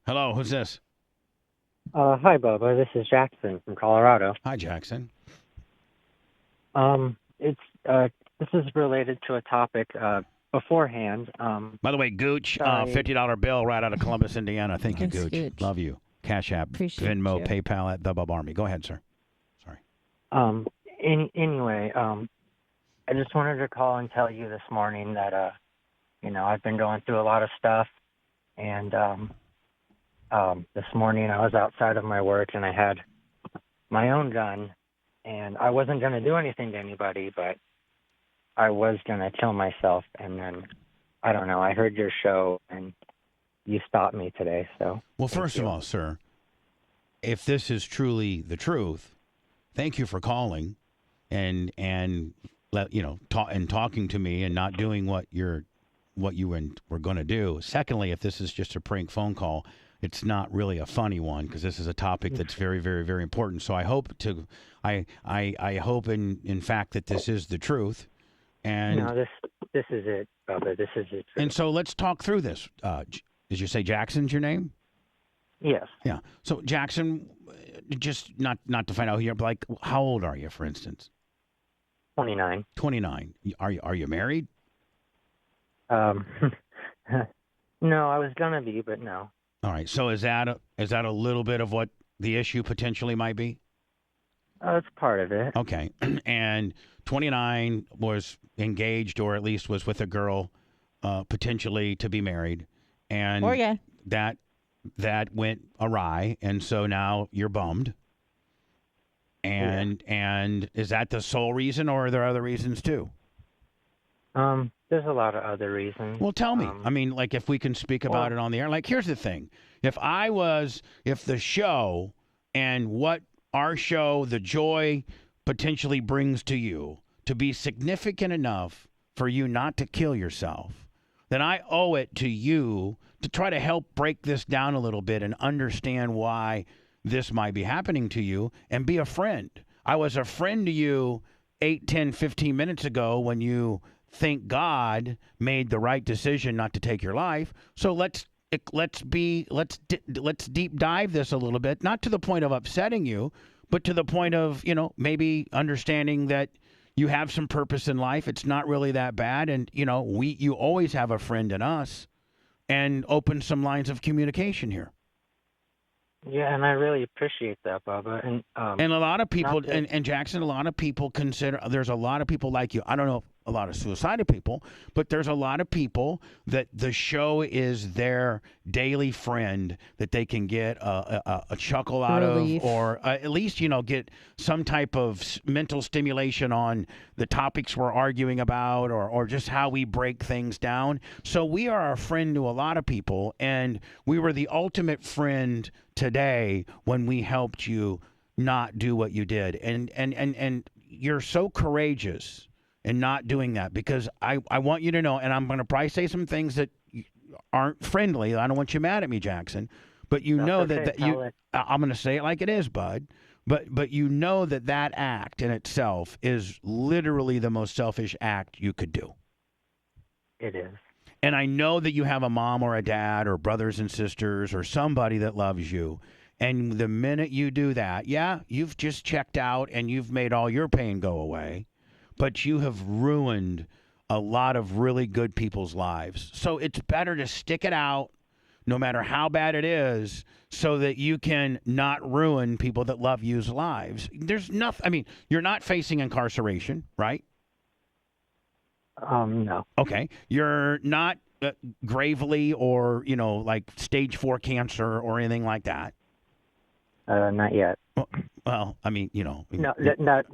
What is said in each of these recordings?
Hello, who's this? Hi, Bubba. This is Jackson from Colorado. Hi, Jackson. It's this is related to a topic beforehand. By the way, Gooch, Sorry. $50 bill right out of Columbus, Indiana. Thank you, Thanks, Gooch. Gooch. Love you. Cash App, Appreciate Venmo, you. PayPal at the Bub Army. Go ahead, sir. Sorry. Anyway, I just wanted to call and tell you this morning that I've been going through a lot of stuff, and this morning I was outside of my work and I had my own gun, and I wasn't gonna do anything to anybody, but I was gonna kill myself, and then I don't know. I heard your show and you stopped me today, so Well, thank first of you. all, sir, if this is truly the truth, thank you for calling and talking to me and not doing what you were going to do. Secondly, if this is just a prank phone call, it's not really a funny one because this is a topic that's very, very, very important. So I hope in fact that this is the truth. And No, this is it, Bubba. This is the truth. so let's talk through this. Did you say Jackson's your name? Yes, Yeah. So Jackson, just not to find out here, but like, how old are you, for instance? 29. 29. Are you married? Um, no, I was gonna be, but no. All right. So is that a little bit of what the issue potentially might be? It's part of it. Okay. And 29 was engaged or at least was with a girl potentially to be married, Or and yeah. that that went awry, and so now you're bummed. Yeah. And is that the sole reason, or are there other reasons too? There's a lot of other reasons. Well, tell me. I mean, like, if we can speak about Well, it on the air. Like, here's the thing: if the show and what our show, the joy potentially brings to you, to be significant enough for you not to kill yourself, then I owe it to you to try to help break this down a little bit and understand why this might be happening to you and be a friend. I was a friend to you 8, 10, 15 minutes ago when you, thank God, made the right decision not to take your life. So let's deep dive this a little bit, not to the point of upsetting you, but to the point of, maybe understanding that you have some purpose in life. It's not really that bad, and you always have a friend in us, and open some lines of communication here. yeah, and I really appreciate that, Bubba. And And a lot of not people, to. and Jackson, a lot of people consider, there's a lot of people like you. I don't know if a lot of suicidal people, but there's a lot of people that the show is their daily friend that they can get a chuckle out of, Relief. or at least, get some type of mental stimulation on the topics we're arguing about, or just how we break things down. So we are a friend to a lot of people, and we were the ultimate friend today when we helped you not do what you did. And you're so courageous in not doing that, because I want you to know, and I'm going to probably say some things that aren't friendly. I don't want you mad at me, Jackson, but you That's know okay. that Tell you it. I'm going to say it like it is, bud. But you know that act in itself is literally the most selfish act you could do. It is. And I know that you have a mom or a dad or brothers and sisters or somebody that loves you. And the minute you do that, yeah, you've just checked out and you've made all your pain go away, but you have ruined a lot of really good people's lives. So it's better to stick it out no matter how bad it is, so that you can not ruin people that love you's lives. There's nothing, I mean, you're not facing incarceration, right? No. Okay. You're not gravely or, like stage 4 cancer or anything like that. Not yet. Well, I mean, No,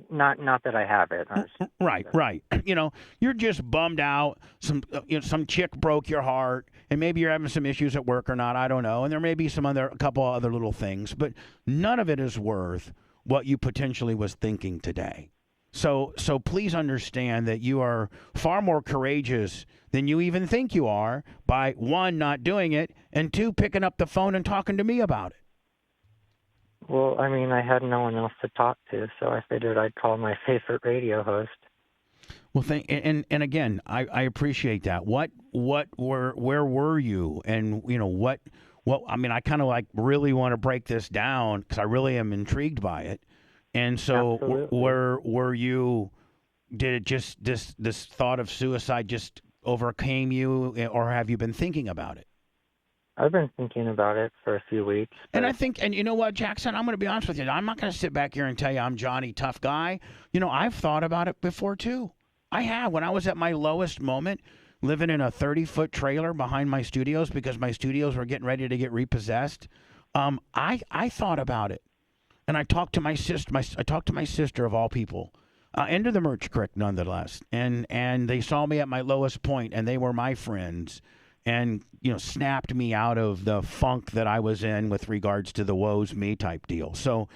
not that I have it. right, right. You're just bummed out. Some chick broke your heart, and maybe you're having some issues at work or not. I don't know. And there may be a couple other little things, but none of it is worth what you potentially was thinking today. So please understand that you are far more courageous than you even think you are by, one, not doing it, and two, picking up the phone and talking to me about it. Well, I mean, I had no one else to talk to, so I figured I'd call my favorite radio host. Well, and again, I appreciate that. Where were you, and Well, I mean, I kind of like really want to break this down because I really am intrigued by it. And so, Absolutely. were you? Did it just this thought of suicide just overcame you, or have you been thinking about it? I've been thinking about it for a few weeks, And I but think, and you know what, Jackson, I'm going to be honest with you. I'm not going to sit back here and tell you I'm Johnny Tough Guy. I've thought about it before too. I have. When I was at my lowest moment, living in a 30-foot trailer behind my studios because my studios were getting ready to get repossessed, I thought about it, and I talked to my sister. I talked to my sister of all people, into the Merch Creek, nonetheless, and they saw me at my lowest point, and they were my friends, and snapped me out of the funk that I was in with regards to the woes me type deal. So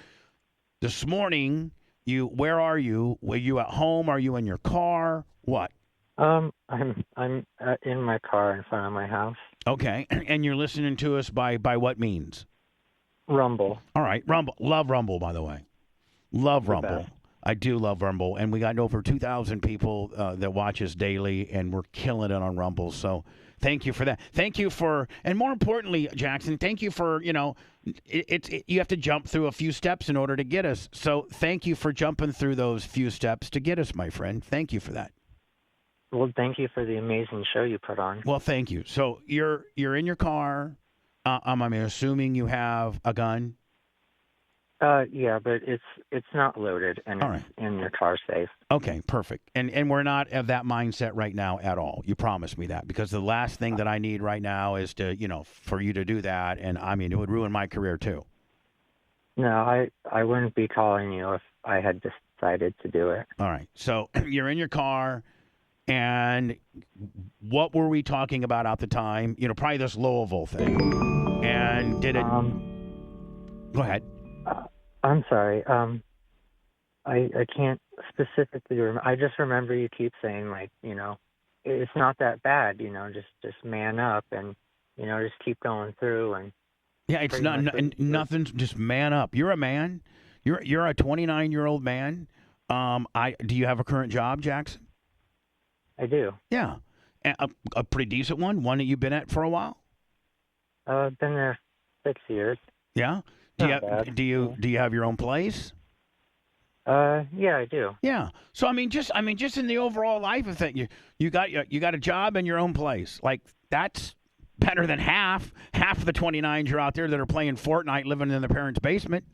this morning, where are you? Were you at home? Are you in your car? What? I'm in my car in front of my house. Okay, and you're listening to us by what means? Rumble, All right, Rumble. Love Rumble, by the way. Love the Rumble. best. I do love Rumble, and we got over 2,000 people that watch us daily, and we're killing it on Rumble. So thank you for that. Thank you for, and more importantly, Jackson, thank you for, you have to jump through a few steps in order to get us. So thank you for jumping through those few steps to get us, my friend. Thank you for that. Well, thank you for the amazing show you put on. Well, thank you. So you're in your car. I'm assuming you have a gun. Yeah, but it's not loaded and All it's right. in your car safe. Okay, perfect. And we're not of that mindset right now at all. You promised me that because the last thing that I need right now is to, for you to do that. And I mean, it would ruin my career too. No, I wouldn't be calling you if I had decided to do it. All right. So you're in your car, and what were we talking about at the time? Probably this Louisville thing. And did it? Go ahead. I'm sorry. I can't specifically remember. I just remember you keep saying like, it's not that bad, just man up and just keep going through and Yeah, it's pretty not much nothing's just man up. You're a man. You're a 29-year-old man. Do you have a current job, Jackson? I do. Yeah, a pretty decent one that you've been at for a while. I've been there 6 years. Yeah. Not bad. Do you have your own place? Yeah, I do. Yeah. So I mean, just in the overall life of things, you got a job in your own place. Like that's better than half of the 29s you're out there that are playing Fortnite, living in their parents' basement.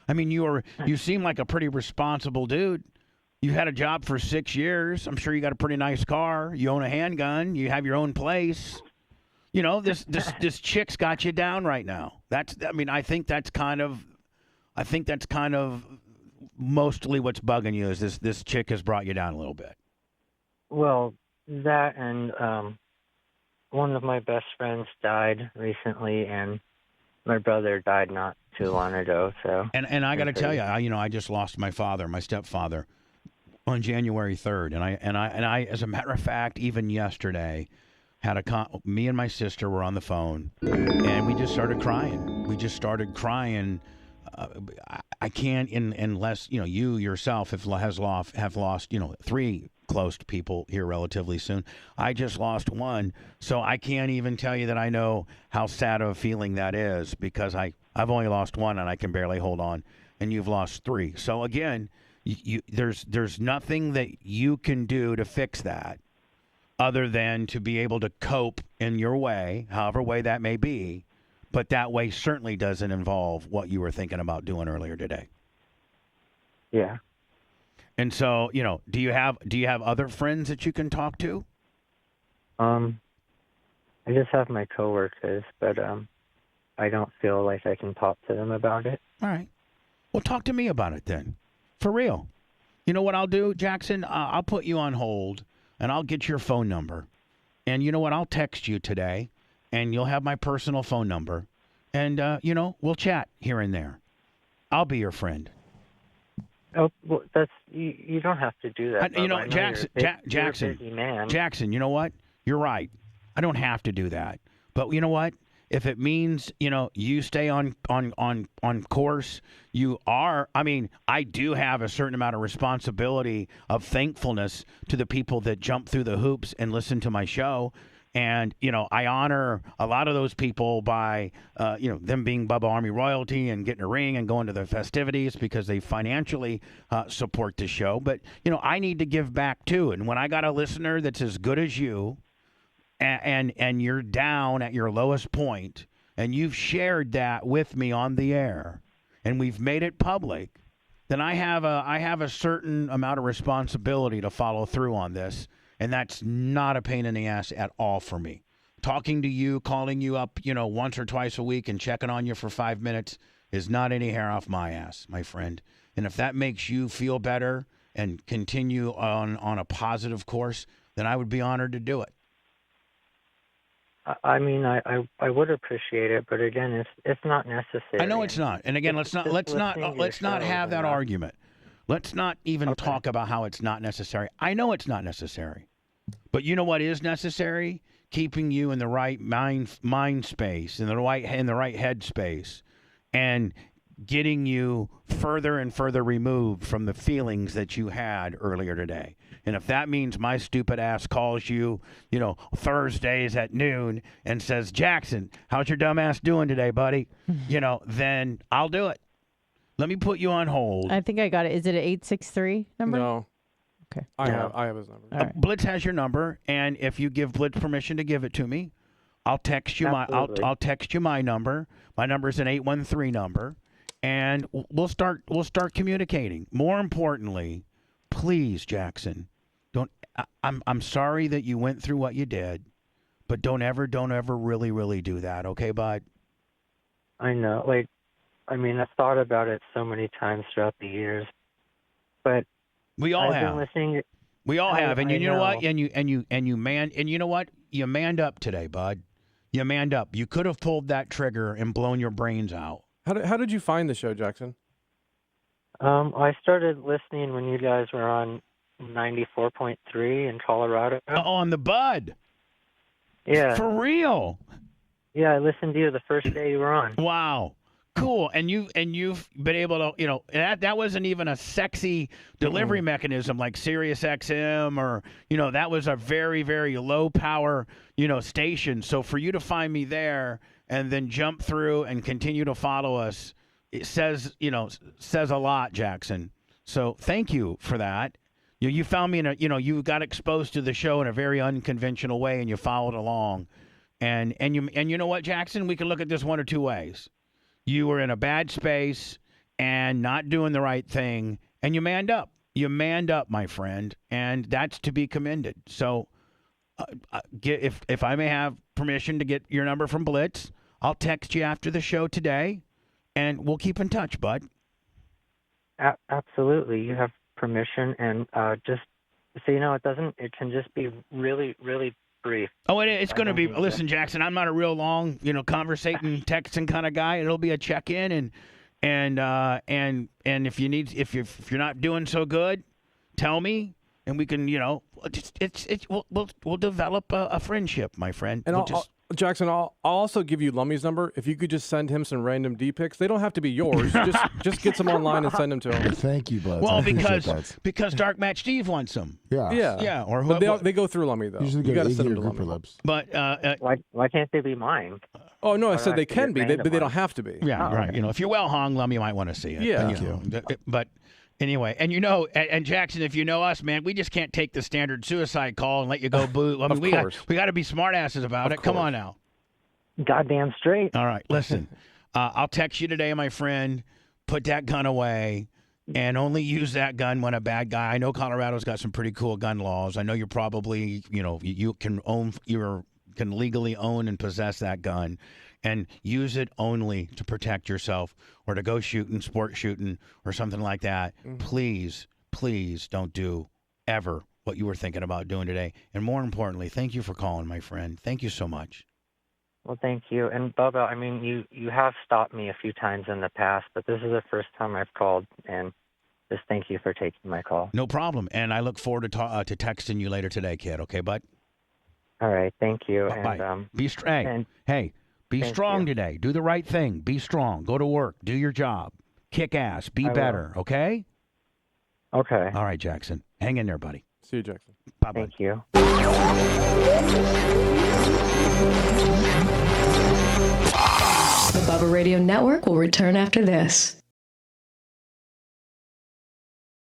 I mean, you seem like a pretty responsible dude. You had a job for 6 years. I'm sure you got a pretty nice car. You own a handgun. You have your own place. This chick's got you down right now. I think that's kind of mostly what's bugging you is this chick has brought you down a little bit. Well, that and one of my best friends died recently, and my brother died not too long ago. So And I got to tell you, I just lost my father, my stepfather, on January 3rd, and I, as a matter of fact, even yesterday, me and my sister were on the phone, and we just started crying. I can't, unless you yourself have lost 3 close people here relatively soon. I just lost one, so I can't even tell you that I know how sad of a feeling that is because I've only lost one and I can barely hold on, and you've lost 3. So again, there's nothing that you can do to fix that other than to be able to cope in your way, however way that may be. But that way certainly doesn't involve what you were thinking about doing earlier today. yeah. And so, do you have other friends that you can talk to? I just have my coworkers, but I don't feel like I can talk to them about it. All right. Well, talk to me about it then. For real. You know what I'll do, Jackson? I'll put you on hold, and I'll get your phone number. And you know what? I'll text you today, and you'll have my personal phone number. And, we'll chat here and there. I'll be your friend. Oh, well, you don't have to do that. I know Jackson, you're a busy man. Jackson, you know what? You're right. I don't have to do that. But you know what? If it means, you stay on course, I do have a certain amount of responsibility of thankfulness to the people that jump through the hoops and listen to my show. And, I honor a lot of those people by, them being Bubba Army royalty and getting a ring and going to the festivities because they financially support the show. But, I need to give back too. And when I got a listener that's as good as you and you're down at your lowest point and you've shared that with me on the air and we've made it public, then I have a certain amount of responsibility to follow through on this. And that's not a pain in the ass at all for me. Talking to you, calling you up, once or twice a week and checking on you for 5 minutes is not any hair off my ass, my friend. And if that makes you feel better and continue on a positive course, then I would be honored to do it. I mean, I would appreciate it, but again, it's not necessary. I know it's not. And again, let's not have that argument. Let's not even talk about how it's not necessary. I know it's not necessary. But you know what is necessary? Keeping you in the right mind space, in the right head space, and getting you further and further removed from the feelings that you had earlier today. And if that means my stupid ass calls you, Thursdays at noon and says, "Jackson, how's your dumb ass doing today, buddy?" Then I'll do it. Let me put you on hold. I think I got it. Is it an 863 number? No. Okay. I have his number. All right. Blitz has your number, and if you give Blitz permission to give it to me, I'll text you I'll text you my number. My number is an 813 number, and we'll start communicating. More importantly, please, Jackson, I'm sorry that you went through what you did, but don't ever really, really do that, okay, bud? I know. I've thought about it so many times throughout the years, but we all I've have. been listening. We all have, and you know what? know. And you know what? You manned up today, bud. You manned up. You could have pulled that trigger and blown your brains out. How did you find the show, Jackson? I started listening when you guys were on 94.3 in Colorado. On the Bud. Yeah. For real. Yeah, I listened to you the first day you were on. Wow. Cool. And you've been able to, that wasn't even a sexy delivery mechanism like Sirius XM or, that was a very, very low power, station. So for you to find me there and then jump through and continue to follow us, it says a lot, Jackson. So thank you for that. You found me you got exposed to the show in a very unconventional way and you followed along. And you know what, Jackson? We can look at this one or two ways. You were in a bad space and not doing the right thing, and you manned up. You manned up, my friend, and that's to be commended. So if I may have permission to get your number from Blitz, I'll text you after the show today, and we'll keep in touch, bud. Absolutely. You have permission, and just so you know, it can just be really, really brief. Oh, it's going to be. Listen, Jackson, I'm not a real long, conversating, texting kind of guy. It'll be a check-in, and if you're not doing so good, tell me, and we can, we'll develop a friendship, my friend. And Jackson, I'll also give you Lummy's number. If you could just send him some random D pics, they don't have to be yours. just get some online and send them to him. Thank you, bud. Well, because Dark Match Steve wants them. Yeah. Or but they go through Lummy though. Usually you got to Iggy send or them to Lummy. Lips. But why can't they be mine? Oh no, I said they can be, but they don't ones? have to be. yeah, right. Okay. If you're well hung, Lummy might want to see it. Yeah. But anyway, and Jackson, if you know us, man, we just can't take the standard suicide call and let you go boo. I mean, we got to be smartasses about it. Come on now. Goddamn straight. All right, listen. I'll text you today, my friend. Put that gun away, and only use that gun when a bad guy. I know Colorado's got some pretty cool gun laws. I know you're probably, you can legally own and possess that gun, and use it only to protect yourself or to go shooting, sport shooting, or something like that. Please, please don't do ever what you were thinking about doing today. And more importantly, thank you for calling, my friend. Thank you so much. Well, thank you. And Bubba, I mean, you have stopped me a few times in the past, but this is the first time I've called, and just thank you for taking my call. No problem. And I look forward to texting you later today, kid. Okay, bud? All right. Thank you. Bye. And Be strong today. Do the right thing. Be strong. Go to work. Do your job. Kick ass. Be better. Okay? Okay. All right, Jackson. Hang in there, buddy. See you, Jackson. Bye-bye. Thank you. The Bubba Radio Network will return after this.